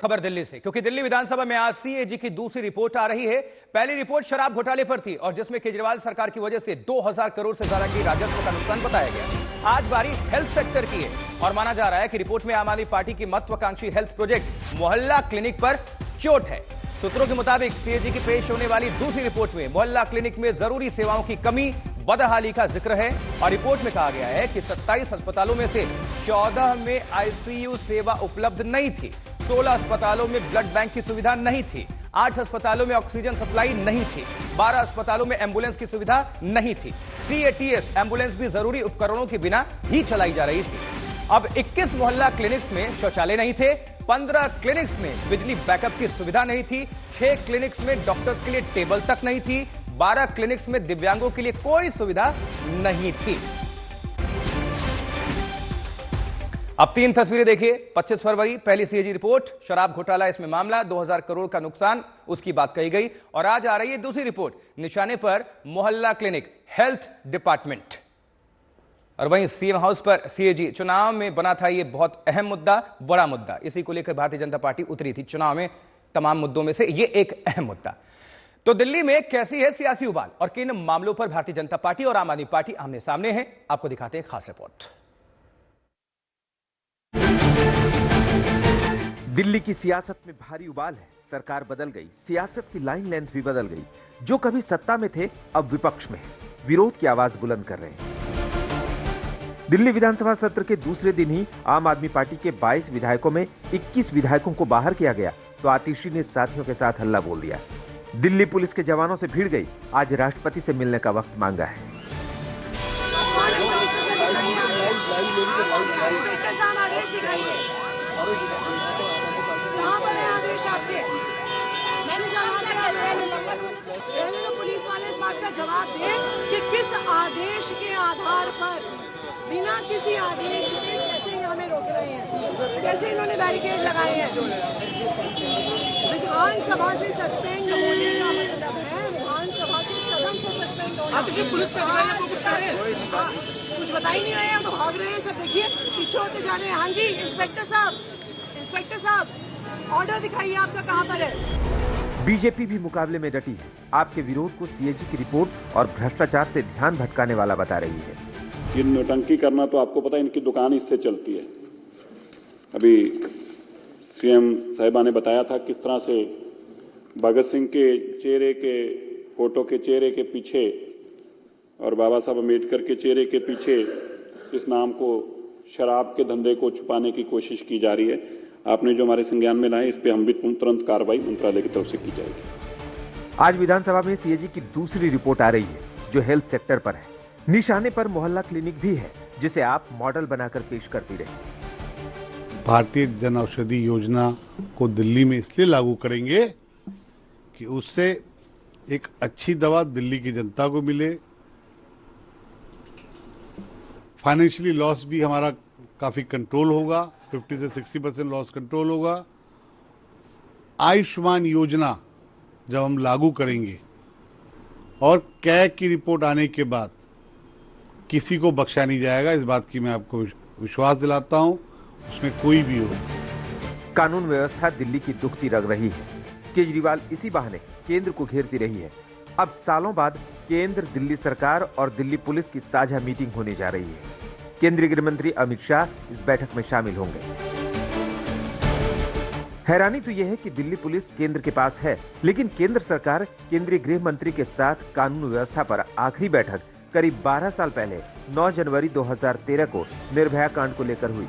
खबर दिल्ली से, क्योंकि दिल्ली विधानसभा में आज सीएजी की दूसरी रिपोर्ट आ रही है। पहली रिपोर्ट शराब घोटाले पर थी और जिसमें केजरीवाल सरकार की वजह से 2000 करोड़ से ज्यादा की राजस्व का नुकसान बताया गया। आज बारी हेल्थ सेक्टर की है और माना जा रहा है कि रिपोर्ट में आम आदमी पार्टी की महत्वाकांक्षी हेल्थ प्रोजेक्ट मोहल्ला क्लिनिक पर चोट है। सूत्रों के मुताबिक सीएजी की पेश होने वाली दूसरी रिपोर्ट में मोहल्ला क्लिनिक में जरूरी सेवाओं की कमी, बदहाली का जिक्र है और रिपोर्ट में कहा गया है कि 27 अस्पतालों में से 14 में आईसीयू सेवा उपलब्ध नहीं थी, 16 अस्पतालों में ब्लड बैंक की सुविधा नहीं थी, 8 अस्पतालों में ऑक्सीजन सप्लाई नहीं थी, 12 अस्पतालों में एम्बुलेंस की सुविधा नहीं थी। सीएटीएस एम्बुलेंस भी जरूरी उपकरणों के बिना ही चलाई जा रही थी। अब 21 मोहल्ला क्लिनिक्स में शौचालय नहीं थे, 15 क्लिनिक्स में बिजली बैकअप की सुविधा नहीं थी, 6 क्लिनिक्स में डॉक्टर्स के लिए टेबल तक नहीं थी, 12 क्लिनिक्स में दिव्यांगों के लिए कोई सुविधा नहीं थी। अब 3 तस्वीरें देखिए। 25 फरवरी पहली सीएजी रिपोर्ट, शराब घोटाला इसमें मामला, 2000 करोड़ का नुकसान, उसकी बात कही गई। और आज आ रही है दूसरी रिपोर्ट, निशाने पर मोहल्ला क्लिनिक, हेल्थ डिपार्टमेंट। और वहीं सीएम हाउस पर सीएजी चुनाव में बना था ये बहुत अहम मुद्दा, बड़ा मुद्दा। इसी को लेकर भारतीय जनता पार्टी उतरी थी चुनाव में। तमाम मुद्दों में से ये एक अहम मुद्दा। तो दिल्ली में कैसी है सियासी उबाल और किन मामलों पर भारतीय जनता पार्टी और आम आदमी पार्टी आमने सामने है, आपको दिखाते हैं खास रिपोर्ट। दिल्ली की सियासत में भारी उबाल है। सरकार बदल गई, सियासत की लाइन लेंथ भी बदल गई। जो कभी सत्ता में थे अब विपक्ष में है, विरोध की आवाज बुलंद कर रहे हैं। दिल्ली विधानसभा सत्र के दूसरे दिन ही आम आदमी पार्टी के 22 विधायकों में 21 विधायकों को बाहर किया गया तो आतिशी ने साथियों के साथ हल्ला बोल दिया। दिल्ली पुलिस के जवानों से भिड़ गई, आज राष्ट्रपति से मिलने का वक्त मांगा है। पुलिस वाले इस बात का जवाब दें कि किस आदेश के आधार पर, बिना किसी आदेश के कैसे हमें रोक रहे हैं, कैसे इन्होंने बैरिकेड लगाए हैं। विधानसभा से सस्पेंड होने का मतलब है विधानसभा के सदन से सस्पेंड होना। पुलिस के अधिकारी आपको कुछ कह रहे हैं, कुछ बता ही नहीं रहे हैं, तो भाग रहे हैं सब। देखिए पीछे होते जा रहे हैं। हाँ जी इंस्पेक्टर साहब, ऑर्डर दिखाइए आपका कहाँ पर है। बीजेपी भी मुकाबले में डटी है। आपके विरोध को सीएजी की रिपोर्ट और भ्रष्टाचार से ध्यान भटकाने वाला बता रही है। ये नौटंकी करना तो आपको पता है, इनकी दुकान इससे चलती है। अभी सीएम साहिबा ने बताया था किस तरह से भगत सिंह के चेहरे के फोटो के चेहरे के पीछे और बाबा साहब अम्बेडकर के चेहरे के पीछे इस नाम को, शराब के धंधे को छुपाने की कोशिश की जा रही है। आपने जो हमारे संज्ञान में लाए, इस पे हम भी तुरंत कार्रवाई मंत्रालय की तरफ से की जाएगी। आज विधानसभा में सीएजी की दूसरी रिपोर्ट आ रही है जो हेल्थ सेक्टर पर है। निशाने पर मोहल्ला क्लिनिक भी है जिसे आप मॉडल बनाकर पेश करती रहे। भारतीय जन औषधि योजना को दिल्ली में इसलिए लागू करेंगे कि उससे एक अच्छी दवा दिल्ली की जनता को मिले, फाइनेंशियली लॉस भी हमारा काफी कंट्रोल होगा, 50 से 60% लॉस कंट्रोल होगा। आयुष्मान योजना जब हम लागू करेंगे और कैग की रिपोर्ट आने के बाद किसी को बख्शा नहीं जाएगा, इस बात की मैं आपको विश्वास दिलाता हूं, उसमें कोई भी हो। कानून व्यवस्था दिल्ली की दुखती रग रही है। केजरीवाल इसी बहाने केंद्र को घेरती रही है। अब सालों बाद केंद्र, दिल्ली सरकार और दिल्ली पुलिस की साझा मीटिंग होने जा रही है। केंद्रीय गृह मंत्री अमित शाह इस बैठक में शामिल होंगे। हैरानी तो यह है कि दिल्ली पुलिस केंद्र के पास है, लेकिन केंद्र सरकार केंद्रीय गृह मंत्री के साथ कानून व्यवस्था पर आखिरी बैठक करीब 12 साल पहले 9 जनवरी 2013 को निर्भया कांड को लेकर हुई,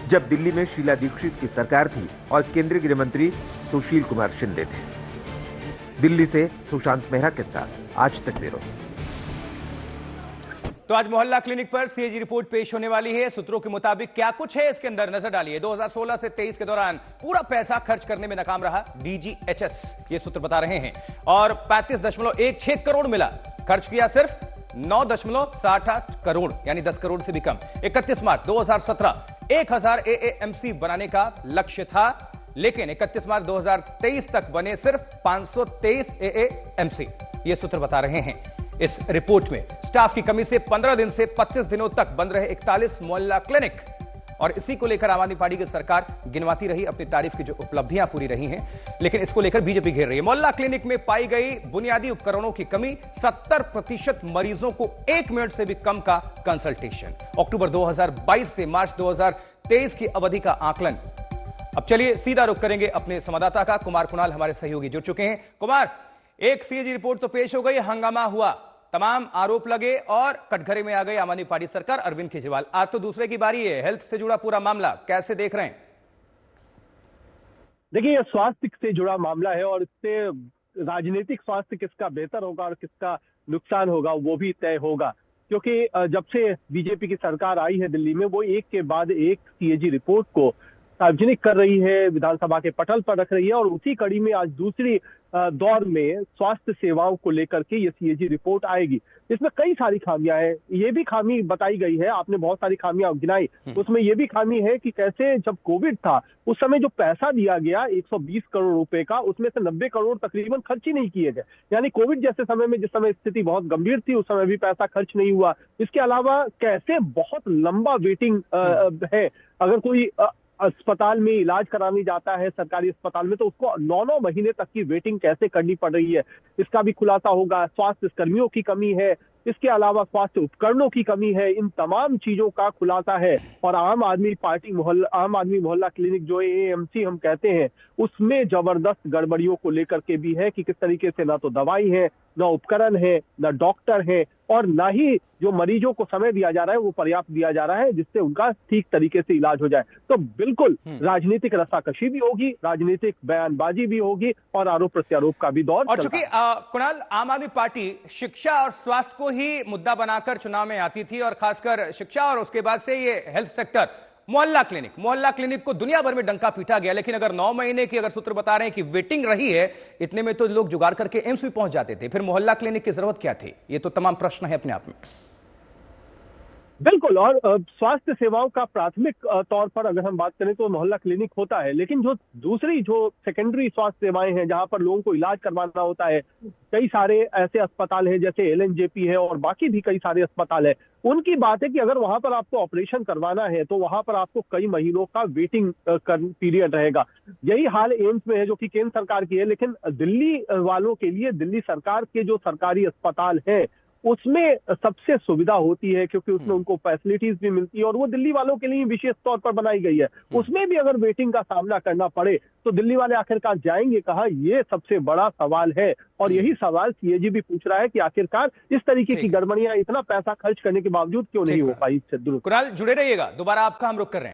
जब दिल्ली में शीला दीक्षित की सरकार थी और केंद्रीय गृह मंत्री सुशील कुमार शिंदे थे। दिल्ली से सुशांत मेहरा के साथ आज तक ब्यूरो। तो आज मोहल्ला क्लिनिक पर सीएजी रिपोर्ट पेश होने वाली है। सूत्रों के मुताबिक क्या कुछ है इसके अंदर, नजर डालिए। 2016 से 23 के दौरान पूरा पैसा खर्च करने में नाकाम रहा डीजीएचएस, ये सूत्र बता रहे हैं, और 35.16 करोड़ मिला। खर्च किया सिर्फ 9.68 करोड़, यानी 10 करोड़ से भी कम। 31 मार्च 2017 1000 एएएमसी बनाने का लक्ष्य था, लेकिन 31 मार्च 2023 तक बने सिर्फ 523 एएएमसी, ये सूत्र बता रहे हैं। इस रिपोर्ट में स्टाफ की कमी से 15 दिन से 25 दिनों तक बंद रहे 41 मोहल्ला क्लिनिक और इसी को लेकर आम आदमी पार्टी की सरकार गिनवाती रही अपनी तारीफ की जो उपलब्धियां पूरी रही हैं, लेकिन इसको लेकर बीजेपी घेर रही है। मोहल्ला क्लिनिक में पाई गई बुनियादी उपकरणों की कमी, 70% मरीजों को 1 मिनट से भी कम का कंसल्टेशन। अक्टूबर 2022 से मार्च 2023 की अवधि का आकलन। अब चलिए सीधा रुख करेंगे अपने संवाददाता का। कुमार कुणाल हमारे सहयोगी जुड़ चुके हैं। कुमार, एक सीएजी रिपोर्ट तो पेश हो गई, हंगामा हुआ, तमाम आरोप लगे और कटघरे में आ गई आम आदमी पार्टी सरकार, अरविंद केजरीवाल। आज तो दूसरे की बारी है, हेल्थ से जुड़ा पूरा मामला कैसे देख रहे हैं? देखिए, यह स्वास्थ्य से जुड़ा मामला है और इससे राजनीतिक स्वास्थ्य किसका बेहतर होगा और किसका नुकसान होगा वो भी तय होगा, क्योंकि जब से बीजेपी की सरकार आई है दिल्ली में, वो एक के बाद एक सीएजी रिपोर्ट को सार्वजनिक कर रही है, विधानसभा के पटल पर रख रही है और उसी कड़ी में आज दूसरी दौर में स्वास्थ्य सेवाओं को लेकर के ये सीएजी रिपोर्ट आएगी। इसमें कई सारी खामियां हैं, ये भी खामी बताई गई है, आपने बहुत सारी खामियां गिनाई, उसमें ये भी खामी है कि कैसे जब कोविड था उस समय जो पैसा दिया गया 120 करोड़ रुपए का, उसमें से 90 करोड़ तकरीबन खर्च ही नहीं किए गए। यानी कोविड जैसे समय में, जिस समय स्थिति बहुत गंभीर थी, उस समय भी पैसा खर्च नहीं हुआ। इसके अलावा कैसे बहुत लंबा वेटिंग है, अगर कोई अस्पताल में इलाज कराने जाता है सरकारी अस्पताल में, तो उसको 9-9 महीने तक की वेटिंग कैसे करनी पड़ रही है, इसका भी खुलासा होगा। स्वास्थ्य कर्मियों की कमी है, इसके अलावा स्वास्थ्य उपकरणों की कमी है, इन तमाम चीजों का खुलासा है। और आम आदमी मोहल्ला क्लिनिक जो एएमसी हम कहते हैं, उसमें जबरदस्त गड़बड़ियों को लेकर के भी है कि किस तरीके से ना तो दवाई है, ना उपकरण है, ना डॉक्टर है, और ना ही जो मरीजों को समय दिया जा रहा है वो पर्याप्त दिया जा रहा है जिससे उनका ठीक तरीके से इलाज हो जाए। तो बिल्कुल राजनीतिक रस्साकशी भी होगी, राजनीतिक बयानबाजी भी होगी और आरोप प्रत्यारोप का भी दौर। और चूंकि कुणाल, आम आदमी पार्टी शिक्षा और स्वास्थ्य को ही मुद्दा बनाकर चुनाव में आती थी, और खासकर शिक्षा और उसके बाद से ये हेल्थ सेक्टर, मोहल्ला क्लिनिक को दुनिया भर में डंका पीटा गया। लेकिन अगर 9 महीने की अगर सूत्र बता रहे हैं कि वेटिंग रही है, इतने में तो लोग जुगाड़ करके एम्स भी पहुंच जाते थे, फिर मोहल्ला क्लिनिक की जरूरत क्या थी? ये तो तमाम प्रश्न है अपने आप में। बिल्कुल, और स्वास्थ्य सेवाओं का प्राथमिक तौर पर अगर हम बात करें तो मोहल्ला क्लिनिक होता है, लेकिन जो दूसरी जो सेकेंडरी स्वास्थ्य सेवाएं हैं जहां पर लोगों को इलाज करवाना होता है, कई सारे ऐसे अस्पताल हैं जैसे एलएनजेपी है और बाकी भी कई सारे अस्पताल है, उनकी बात है कि अगर वहां पर आपको ऑपरेशन करवाना है तो वहां पर आपको कई महीनों का वेटिंग पीरियड रहेगा। यही हाल एम्स में है जो कि केंद्र सरकार की है, लेकिन दिल्ली वालों के लिए दिल्ली सरकार के जो सरकारी अस्पताल है उसमें सबसे सुविधा होती है, क्योंकि उसमें उनको फैसिलिटीज भी मिलती है और वो दिल्ली वालों के लिए विशेष तौर पर बनाई गई है। उसमें भी अगर वेटिंग का सामना करना पड़े तो दिल्ली वाले आखिरकार जाएंगे कहाँ, ये सबसे बड़ा सवाल है। और यही सवाल सीएजी भी पूछ रहा है कि आखिरकार इस तरीके की गड़बड़ियां इतना पैसा खर्च करने के बावजूद क्यों नहीं हो पाई। कुणाल, जुड़े रहिएगा, दोबारा आपका हम रुख कर रहे हैं।